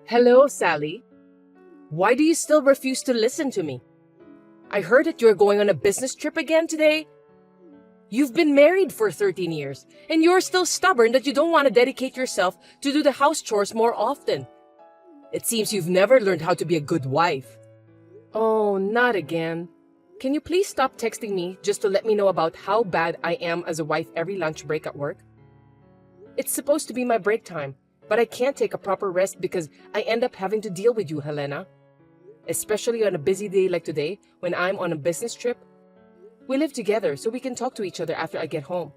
Hello, Sally. Why do you still refuse to listen to me? I heard that you're going on a business trip again today. You've been married for 13 years, and you're still stubborn that you don't want to dedicate yourself to do the house chores more often. It seems you've never learned how to be a good wife. Oh, not again. Can you please stop texting me just to let me know about how bad I am as a wife every lunch break at work? It's supposed to be my break time, but I can't take a proper rest because I end up having to deal with you, Helena. Especially on a busy day like today when I'm on a business trip. We live together so we can talk to each other after I get home.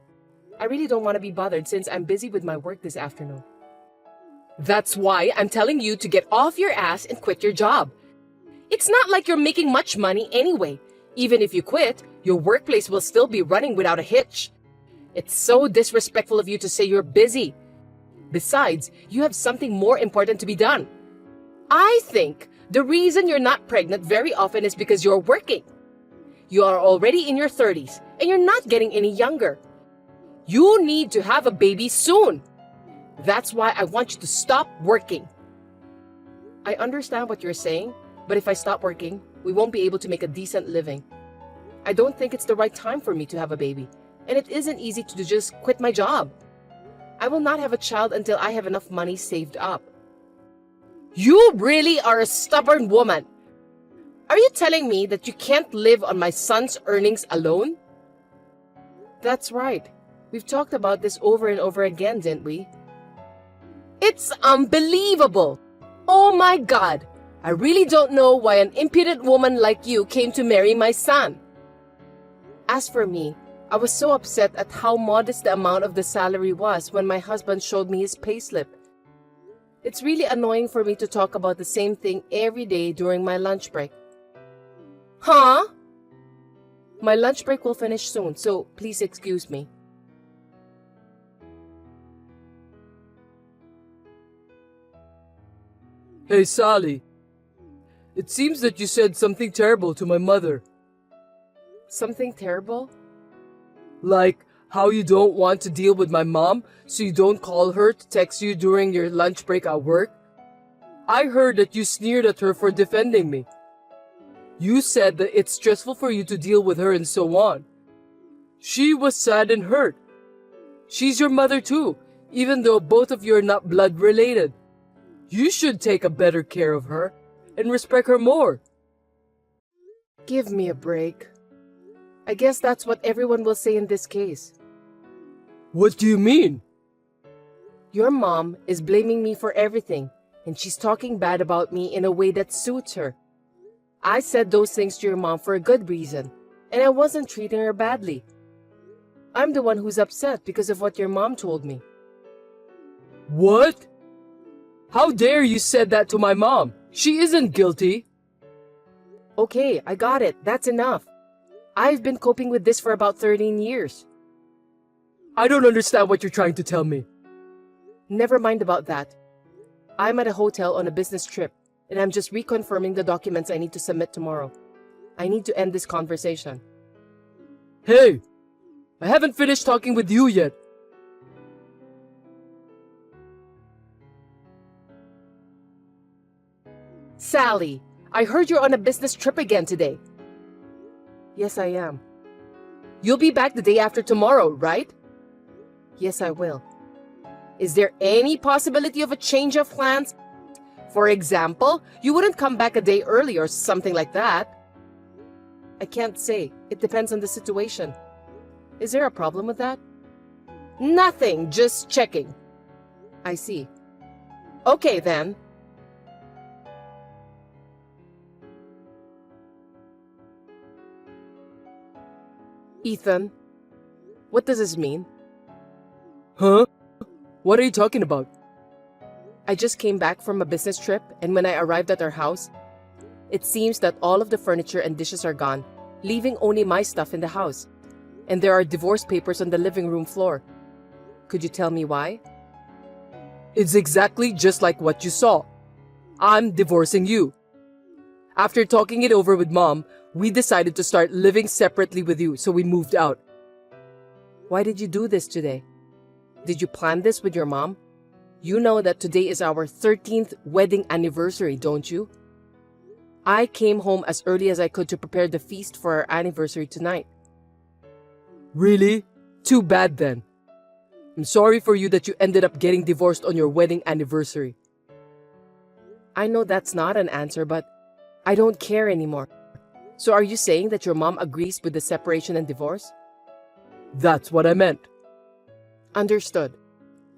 I really don't want to be bothered since I'm busy with my work this afternoon. That's why I'm telling you to get off your ass and quit your job. It's not like you're making much money anyway. Even if you quit, your workplace will still be running without a hitch. It's so disrespectful of you to say you're busy. Besides, you have something more important to be done. I think the reason you're not pregnant very often is because you're working. You are already in your 30s and you're not getting any younger. You need to have a baby soon. That's why I want you to stop working. I understand what you're saying, but if I stop working, we won't be able to make a decent living. I don't think it's the right time for me to have a baby, and it isn't easy to just quit my job. I will not have a child until I have enough money saved up. You really are a stubborn woman. Are you telling me that you can't live on my son's earnings alone? That's right. We've talked about this over and over again, didn't we? It's unbelievable. Oh my God. I really don't know why an impudent woman like you came to marry my son. As for me, I was so upset at how modest the amount of the salary was when my husband showed me his payslip. It's really annoying for me to talk about the same thing every day during my lunch break. Huh? My lunch break will finish soon, so please excuse me. Hey, Sally. It seems that you said something terrible to my mother. Something terrible? Like how you don't want to deal with my mom, so you don't call her to text you during your lunch break at work? I heard that you sneered at her for defending me. You said that it's stressful for you to deal with her and so on. She was sad and hurt. She's your mother too, even though both of you are not blood related. You should take a better care of her and respect her more. Give me a break. I guess that's what everyone will say in this case. What do you mean? Your mom is blaming me for everything, and she's talking bad about me in a way that suits her. I said those things to your mom for a good reason, and I wasn't treating her badly. I'm the one who's upset because of what your mom told me. What? How dare you said that to my mom? She isn't guilty. Okay, I got it. That's enough. I've been coping with this for about 13 years. I don't understand what you're trying to tell me. Never mind about that. I'm at a hotel on a business trip, and I'm just reconfirming the documents I need to submit tomorrow. I need to end this conversation. Hey, I haven't finished talking with you yet. Sally, I heard you're on a business trip again today. Yes, I am. You'll be back the day after tomorrow, right? Yes, I will. Is there any possibility of a change of plans? For example, you wouldn't come back a day early or something like that. I can't say. It depends on the situation. Is there a problem with that? Nothing, just checking. I see. Okay, then. Ethan, what does this mean? Huh? What are you talking about? I just came back from a business trip, and when I arrived at our house, it seems that all of the furniture and dishes are gone, leaving only my stuff in the house. And there are divorce papers on the living room floor. Could you tell me why? It's exactly just like what you saw. I'm divorcing you. After talking it over with Mom, we decided to start living separately with you, so we moved out. Why did you do this today? Did you plan this with your mom? You know that today is our 13th wedding anniversary, don't you? I came home as early as I could to prepare the feast for our anniversary tonight. Really? Too bad then. I'm sorry for you that you ended up getting divorced on your wedding anniversary. I know that's not an answer, but I don't care anymore. So are you saying that your mom agrees with the separation and divorce? That's what I meant. Understood.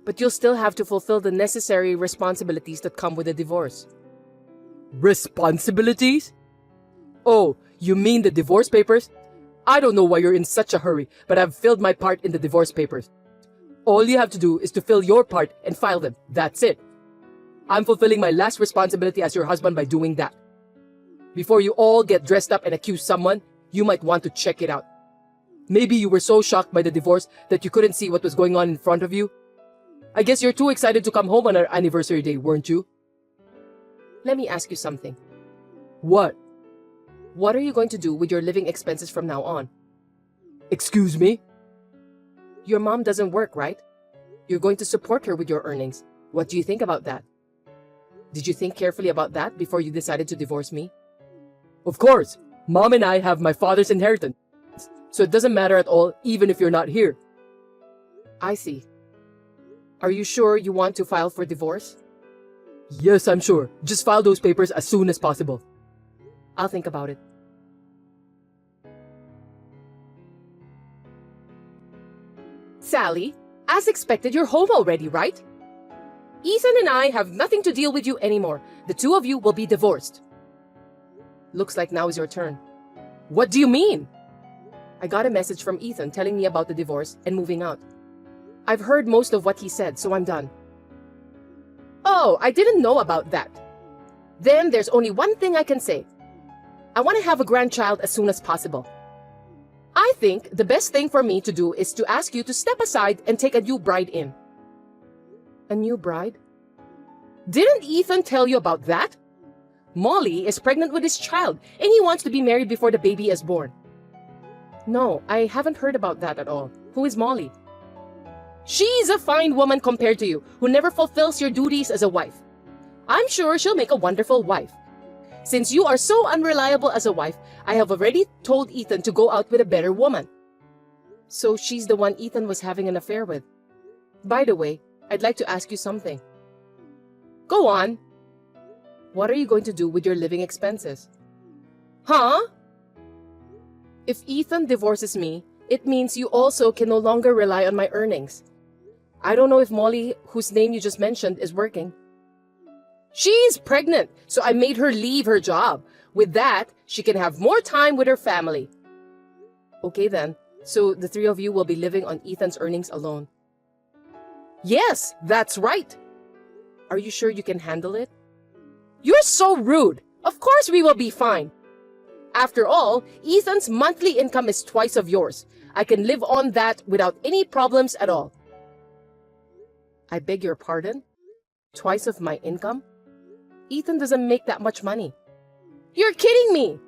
But you'll still have to fulfill the necessary responsibilities that come with a divorce. Responsibilities? Oh, you mean the divorce papers? I don't know why you're in such a hurry, but I've filled my part in the divorce papers. All you have to do is to fill your part and file them. That's it. I'm fulfilling my last responsibility as your husband by doing that. Before you all get dressed up and accuse someone, you might want to check it out. Maybe you were so shocked by the divorce that you couldn't see what was going on in front of you. I guess you're too excited to come home on our anniversary day, weren't you? Let me ask you something. What? What are you going to do with your living expenses from now on? Excuse me? Your mom doesn't work, right? You're going to support her with your earnings. What do you think about that? Did you think carefully about that before you decided to divorce me? Of course. Mom and I have my father's inheritance. So it doesn't matter at all, even if you're not here. I see. Are you sure you want to file for divorce? Yes, I'm sure. Just file those papers as soon as possible. I'll think about it. Sally, as expected, you're home already, right? Ethan and I have nothing to deal with you anymore. The two of you will be divorced. Looks like now is your turn. What do you mean? I got a message from Ethan telling me about the divorce and moving out. I've heard most of what he said, so I'm done. Oh, I didn't know about that. Then there's only one thing I can say. I want to have a grandchild as soon as possible. I think the best thing for me to do is to ask you to step aside and take a new bride in. A new bride? Didn't Ethan tell you about that? Molly is pregnant with his child, and he wants to be married before the baby is born. No, I haven't heard about that at all. Who is Molly? She's a fine woman compared to you, who never fulfills your duties as a wife. I'm sure she'll make a wonderful wife. Since you are so unreliable as a wife, I have already told Ethan to go out with a better woman. So she's the one Ethan was having an affair with. By the way, I'd like to ask you something. Go on. What are you going to do with your living expenses? Huh? If Ethan divorces me, it means you also can no longer rely on my earnings. I don't know if Molly, whose name you just mentioned, is working. She's pregnant, so I made her leave her job. With that, she can have more time with her family. Okay then, so the three of you will be living on Ethan's earnings alone. Yes, that's right. Are you sure you can handle it? You're so rude. Of course we will be fine. After all, Ethan's monthly income is twice of yours. I can live on that without any problems at all. I beg your pardon? Twice of my income? Ethan doesn't make that much money. You're kidding me!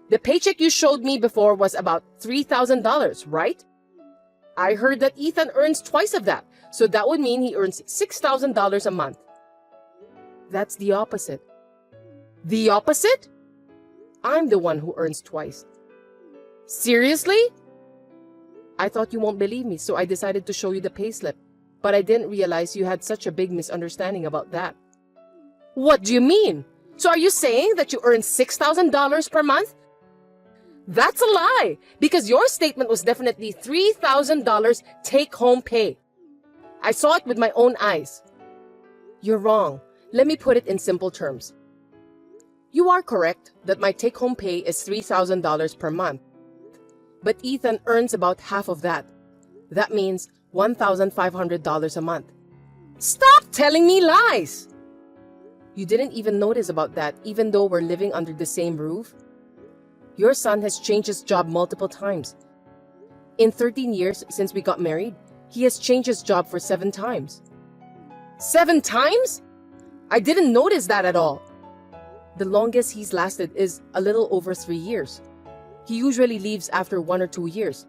The paycheck you showed me before was about $3,000, right? I heard that Ethan earns twice of that, so that would mean he earns $6,000 a month. That's the opposite. The opposite? I'm the one who earns twice. Seriously? I thought you won't believe me, so I decided to show you the payslip. But I didn't realize you had such a big misunderstanding about that. What do you mean? So are you saying that you earn $6,000 per month? That's a lie, because your statement was definitely $3,000 take-home pay. I saw it with my own eyes. You're wrong. Let me put it in simple terms. You are correct that my take-home pay is $3,000 per month. But Ethan earns about half of that. That means $1,500 a month. Stop telling me lies! You didn't even notice about that, even though we're living under the same roof? Your son has changed his job multiple times. In 13 years since we got married, he has changed his job for 7 times. 7 times? I didn't notice that at all. The longest he's lasted is a little over 3 years. He usually leaves after 1 or 2 years.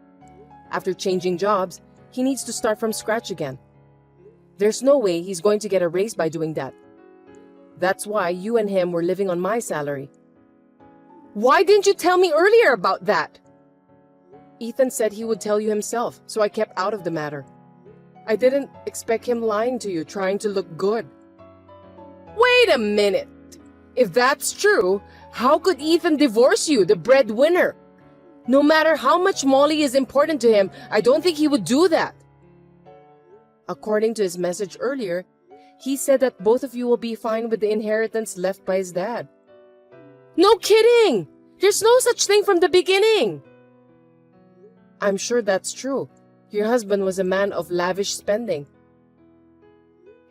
After changing jobs, he needs to start from scratch again. There's no way he's going to get a raise by doing that. That's why you and him were living on my salary. Why didn't you tell me earlier about that? Ethan said he would tell you himself, so I kept out of the matter. I didn't expect him lying to you, trying to look good. Wait a minute! If that's true, how could Ethan divorce you, the breadwinner? No matter how much Molly is important to him, I don't think he would do that. According to his message earlier, he said that both of you will be fine with the inheritance left by his dad. No kidding! There's no such thing from the beginning! I'm sure that's true. Your husband was a man of lavish spending.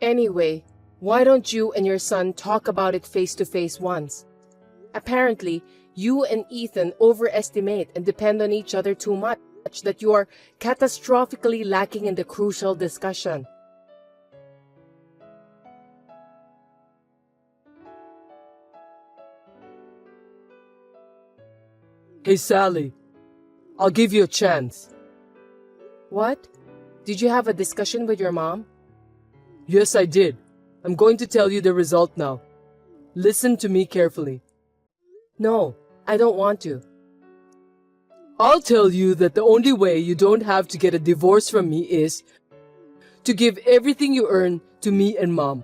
Anyway, why don't you and your son talk about it face to face once? Apparently, you and Ethan overestimate and depend on each other too much that you are catastrophically lacking in the crucial discussion. Hey, Sally. I'll give you a chance. What? Did you have a discussion with your mom? Yes, I did. I'm going to tell you the result now. Listen to me carefully. No, I don't want to. I'll tell you that the only way you don't have to get a divorce from me is to give everything you earn to me and Mom.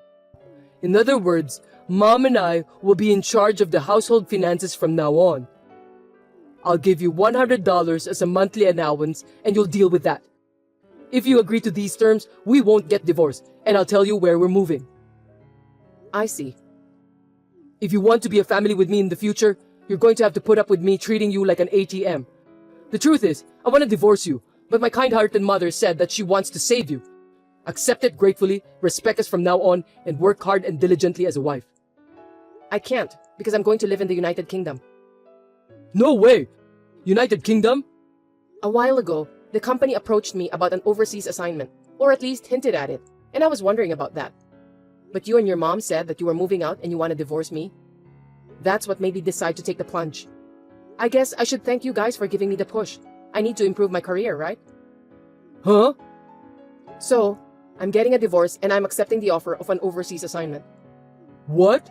In other words, Mom and I will be in charge of the household finances from now on. I'll give you $100 as a monthly allowance and you'll deal with that. If you agree to these terms, we won't get divorced, and I'll tell you where we're moving. I see. If you want to be a family with me in the future, you're going to have to put up with me treating you like an ATM. The truth is, I want to divorce you, but my kind-hearted mother said that she wants to save you. Accept it gratefully, respect us from now on, and work hard and diligently as a wife. I can't, because I'm going to live in the United Kingdom. No way! United Kingdom? A while ago, the company approached me about an overseas assignment, or at least hinted at it, and I was wondering about that. But you and your mom said that you were moving out and you want to divorce me. That's what made me decide to take the plunge. I guess I should thank you guys for giving me the push. I need to improve my career, right? Huh? So, I'm getting a divorce and I'm accepting the offer of an overseas assignment. What?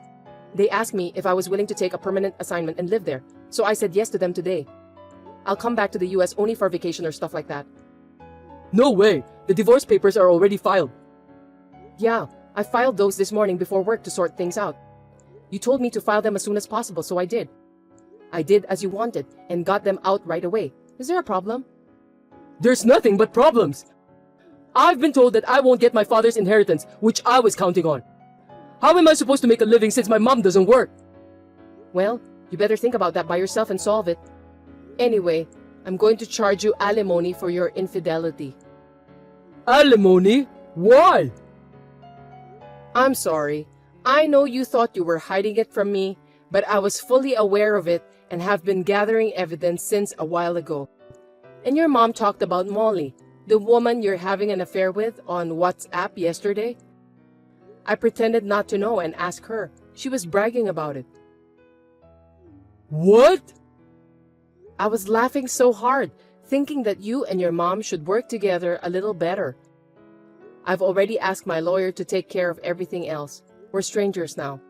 They asked me if I was willing to take a permanent assignment and live there, so I said yes to them today. I'll come back to the US only for vacation or stuff like that. No way! The divorce papers are already filed. Yeah, I filed those this morning before work to sort things out. You told me to file them as soon as possible, so I did. I did as you wanted and got them out right away. Is there a problem? There's nothing but problems. I've been told that I won't get my father's inheritance, which I was counting on. How am I supposed to make a living since my mom doesn't work? Well, you better think about that by yourself and solve it. Anyway, I'm going to charge you alimony for your infidelity. Alimony? Why? I'm sorry. I know you thought you were hiding it from me, but I was fully aware of it and have been gathering evidence since a while ago. And your mom talked about Molly, the woman you're having an affair with, on WhatsApp yesterday. I pretended not to know and asked her. She was bragging about it. What? I was laughing so hard, thinking that you and your mom should work together a little better. I've already asked my lawyer to take care of everything else. We're strangers now.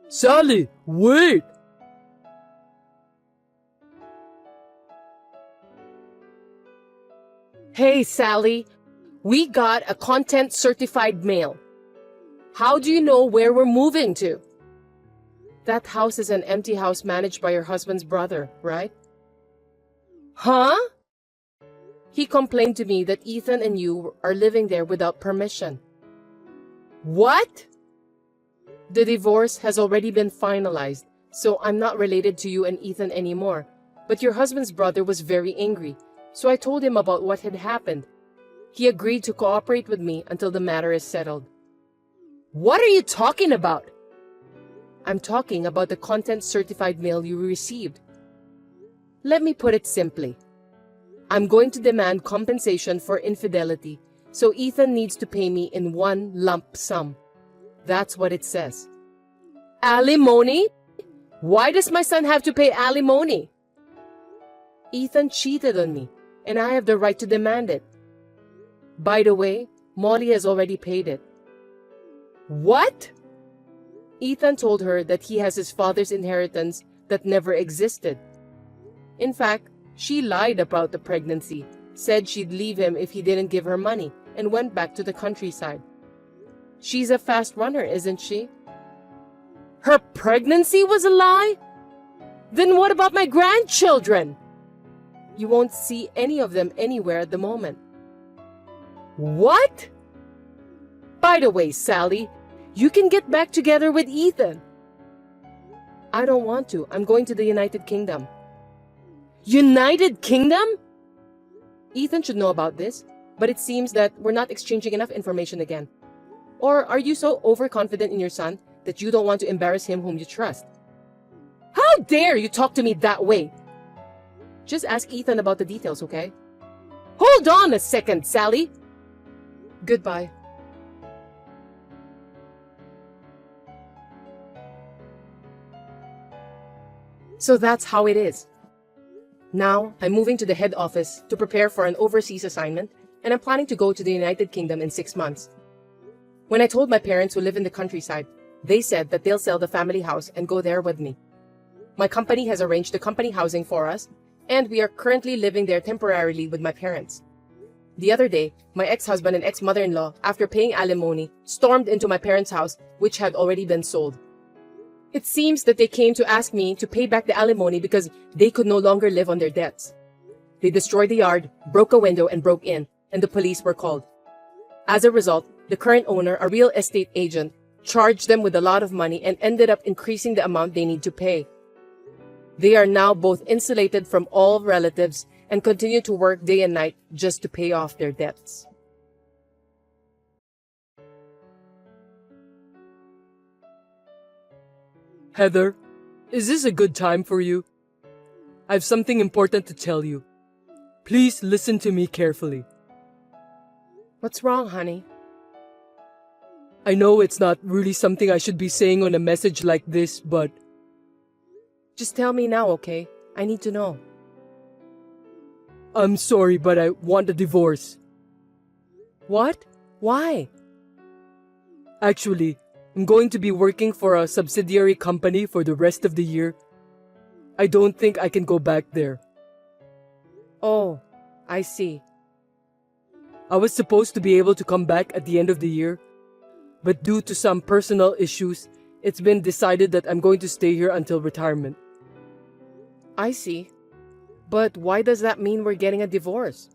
Sally, wait! Hey, Sally. We got a content certified mail. How do you know where we're moving to? That house is an empty house managed by your husband's brother, right? Huh? He complained to me that Ethan and you are living there without permission. What? The divorce has already been finalized, so I'm not related to you and Ethan anymore. But your husband's brother was very angry, so I told him about what had happened. He agreed to cooperate with me until the matter is settled. What are you talking about? I'm talking about the content certified mail you received. Let me put it simply. I'm going to demand compensation for infidelity, so Ethan needs to pay me in one lump sum. That's what it says. Alimony? Why does my son have to pay alimony? Ethan cheated on me, and I have the right to demand it. By the way, Molly has already paid it. What? Ethan told her that he has his father's inheritance that never existed. In fact, she lied about the pregnancy, said she'd leave him if he didn't give her money, and went back to the countryside. She's a fast runner, isn't she? Her pregnancy was a lie? Then what about my grandchildren? You won't see any of them anywhere at the moment. What? By the way, Sally, you can get back together with Ethan. I don't want to. I'm going to the United Kingdom. United Kingdom? Ethan should know about this, but it seems that we're not exchanging enough information again. Or are you so overconfident in your son that you don't want to embarrass him whom you trust? How dare you talk to me that way? Just ask Ethan about the details, okay? Hold on a second, Sally. Goodbye. So that's how it is. Now, I'm moving to the head office to prepare for an overseas assignment, and I'm planning to go to the United Kingdom in 6 months. When I told my parents who live in the countryside, they said that they'll sell the family house and go there with me. My company has arranged the company housing for us, and we are currently living there temporarily with my parents. The other day, my ex-husband and ex-mother-in-law, after paying alimony, stormed into my parents' house, which had already been sold. It seems that they came to ask me to pay back the alimony because they could no longer live on their debts. They destroyed the yard, broke a window, and broke in, and the police were called. As a result, the current owner, a real estate agent, charged them with a lot of money and ended up increasing the amount they need to pay. They are now both insulated from all relatives and continue to work day and night just to pay off their debts. Heather, is this a good time for you? I have something important to tell you. Please listen to me carefully. What's wrong, honey? I know it's not really something I should be saying on a message like this, but Just tell me now, okay? I need to know. I'm sorry, but I want a divorce. What? Why? Actually, I'm going to be working for a subsidiary company for the rest of the year. I don't think I can go back there. Oh, I see. I was supposed to be able to come back at the end of the year, but due to some personal issues, it's been decided that I'm going to stay here until retirement. I see. But why does that mean we're getting a divorce?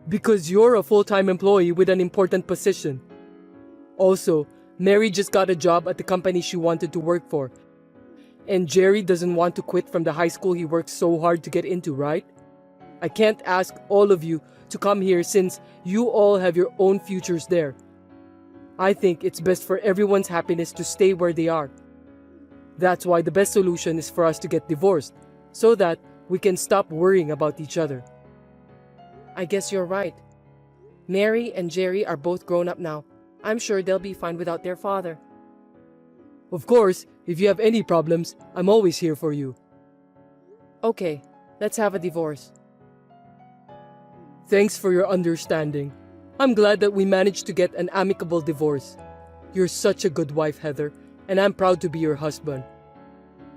Because you're a full-time employee with an important position. Also, Mary just got a job at the company she wanted to work for. And Jerry doesn't want to quit from the high school he worked so hard to get into, right? I can't ask all of you to come here since you all have your own futures there. I think it's best for everyone's happiness to stay where they are. That's why the best solution is for us to get divorced, so that we can stop worrying about each other. I guess you're right. Mary and Jerry are both grown up now. I'm sure they'll be fine without their father. Of course, if you have any problems, I'm always here for you. Okay, let's have a divorce. Thanks for your understanding. I'm glad that we managed to get an amicable divorce. You're such a good wife, Heather, and I'm proud to be your husband.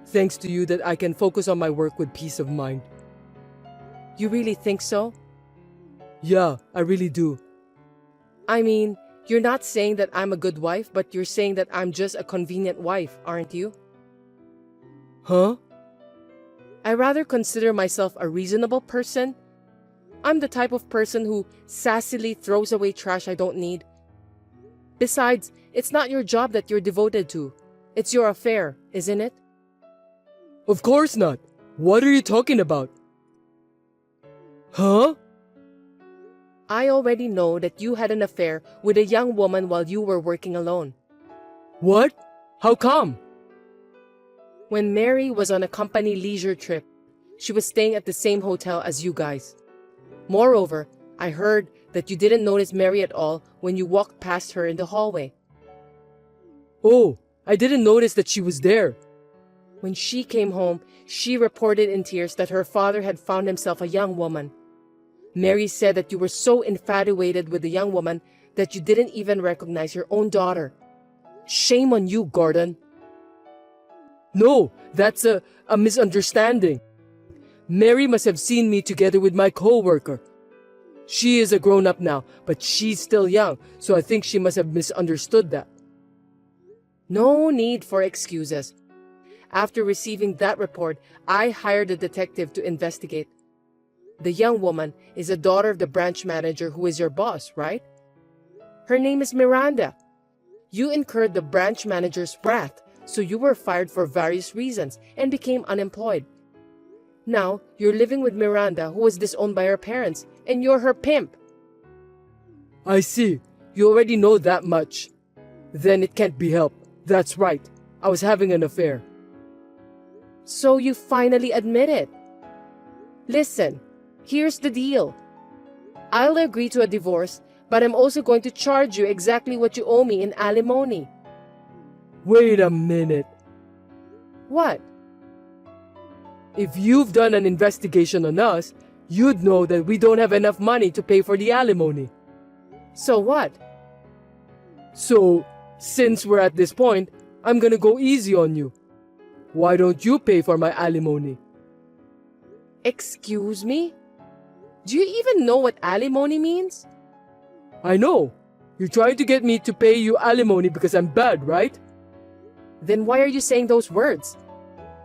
Thanks to you that I can focus on my work with peace of mind. You really think so? Yeah, I really do. I mean, you're not saying that I'm a good wife, but you're saying that I'm just a convenient wife, aren't you? Huh? I rather consider myself a reasonable person. I'm the type of person who sassily throws away trash I don't need. Besides, it's not your job that you're devoted to. It's your affair, isn't it? Of course not. What are you talking about? Huh? I already know that you had an affair with a young woman while you were working alone. What? How come? When Mary was on a company leisure trip, she was staying at the same hotel as you guys. Moreover, I heard that you didn't notice Mary at all when you walked past her in the hallway. Oh, I didn't notice that she was there. When she came home, she reported in tears that her father had found himself a young woman. Mary said that you were so infatuated with the young woman that you didn't even recognize your own daughter. Shame on you, Gordon. No, that's a misunderstanding. Mary must have seen me together with my co-worker. She is a grown-up now, but she's still young, so I think she must have misunderstood that. No need for excuses. After receiving that report, I hired a detective to investigate. The young woman is a daughter of the branch manager who is your boss, right? Her name is Miranda. You incurred the branch manager's wrath, so you were fired for various reasons and became unemployed. Now, you're living with Miranda, who was disowned by her parents, and you're her pimp. I see. You already know that much. Then it can't be helped. That's right. I was having an affair. So you finally admit it. Listen, here's the deal. I'll agree to a divorce, but I'm also going to charge you exactly what you owe me in alimony. Wait a minute. What? If you've done an investigation on us, you'd know that we don't have enough money to pay for the alimony. So what? So, since we're at this point, I'm gonna go easy on you. Why don't you pay for my alimony? Excuse me? Do you even know what alimony means? I know. You're trying to get me to pay you alimony because I'm bad, right? Then why are you saying those words?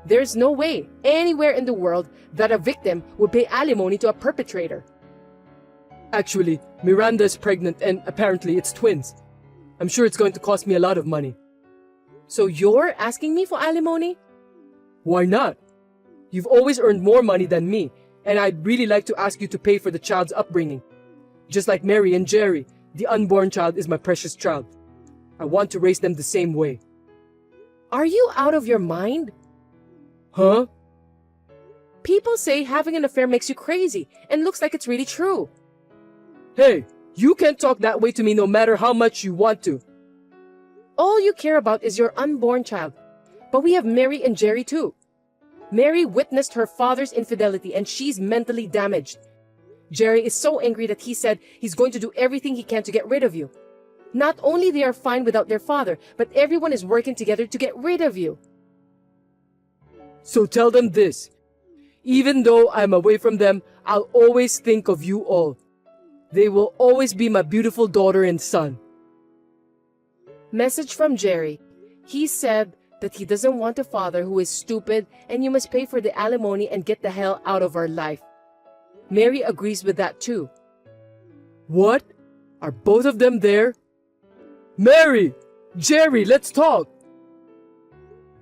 There's no way, anywhere in the world, that a victim would pay alimony to a perpetrator. Actually, Miranda's pregnant and apparently it's twins. I'm sure it's going to cost me a lot of money. So you're asking me for alimony? Why not? You've always earned more money than me, and I'd really like to ask you to pay for the child's upbringing. Just like Mary and Jerry, the unborn child is my precious child. I want to raise them the same way. Are you out of your mind? Huh? People say having an affair makes you crazy and looks like it's really true. Hey, you can't talk that way to me no matter how much you want to. All you care about is your unborn child. But we have Mary and Jerry too. Mary witnessed her father's infidelity and she's mentally damaged. Jerry is so angry that he said he's going to do everything he can to get rid of you. Not only they are fine without their father, but everyone is working together to get rid of you. So tell them this. Even though I'm away from them, I'll always think of you all. They will always be my beautiful daughter and son. Message from Jerry. He said that he doesn't want a father who is stupid and you must pay for the alimony and get the hell out of our life. Mary agrees with that too. What? Are both of them there? Mary! Jerry, let's talk!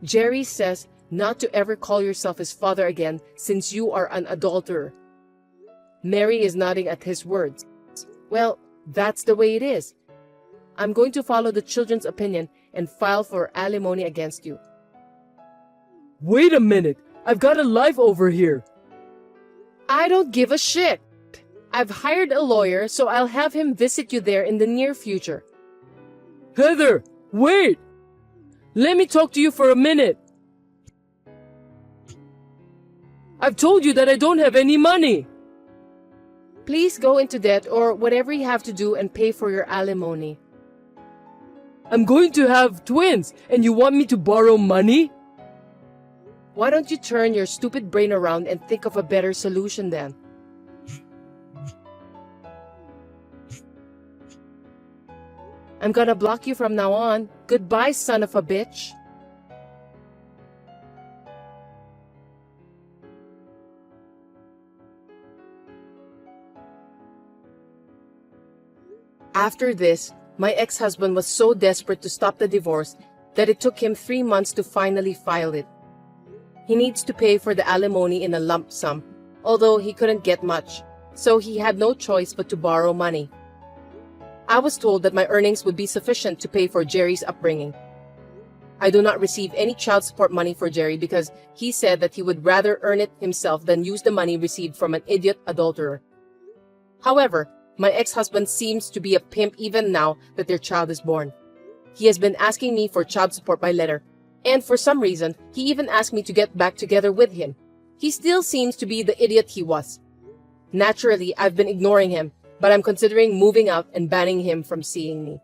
Jerry says not to ever call yourself his father again since you are an adulterer. Mary is nodding at his words. Well, that's the way it is. I'm going to follow the children's opinion and file for alimony against you. Wait a minute! I've got a life over here! I don't give a shit! I've hired a lawyer, so I'll have him visit you there in the near future. Heather! Wait! Let me talk to you for a minute! I've told you that I don't have any money! Please go into debt or whatever you have to do and pay for your alimony. I'm going to have twins, and you want me to borrow money? Why don't you turn your stupid brain around and think of a better solution then? I'm gonna block you from now on. Goodbye, son of a bitch. After this, my ex-husband was so desperate to stop the divorce that it took him 3 months to finally file it. He needs to pay for the alimony in a lump sum, although he couldn't get much, so he had no choice but to borrow money. I was told that my earnings would be sufficient to pay for Jerry's upbringing. I do not receive any child support money for Jerry because he said that he would rather earn it himself than use the money received from an idiot adulterer. However, my ex-husband seems to be a pimp even now that their child is born. He has been asking me for child support by letter, and for some reason, he even asked me to get back together with him. He still seems to be the idiot he was. Naturally, I've been ignoring him, but I'm considering moving out and banning him from seeing me.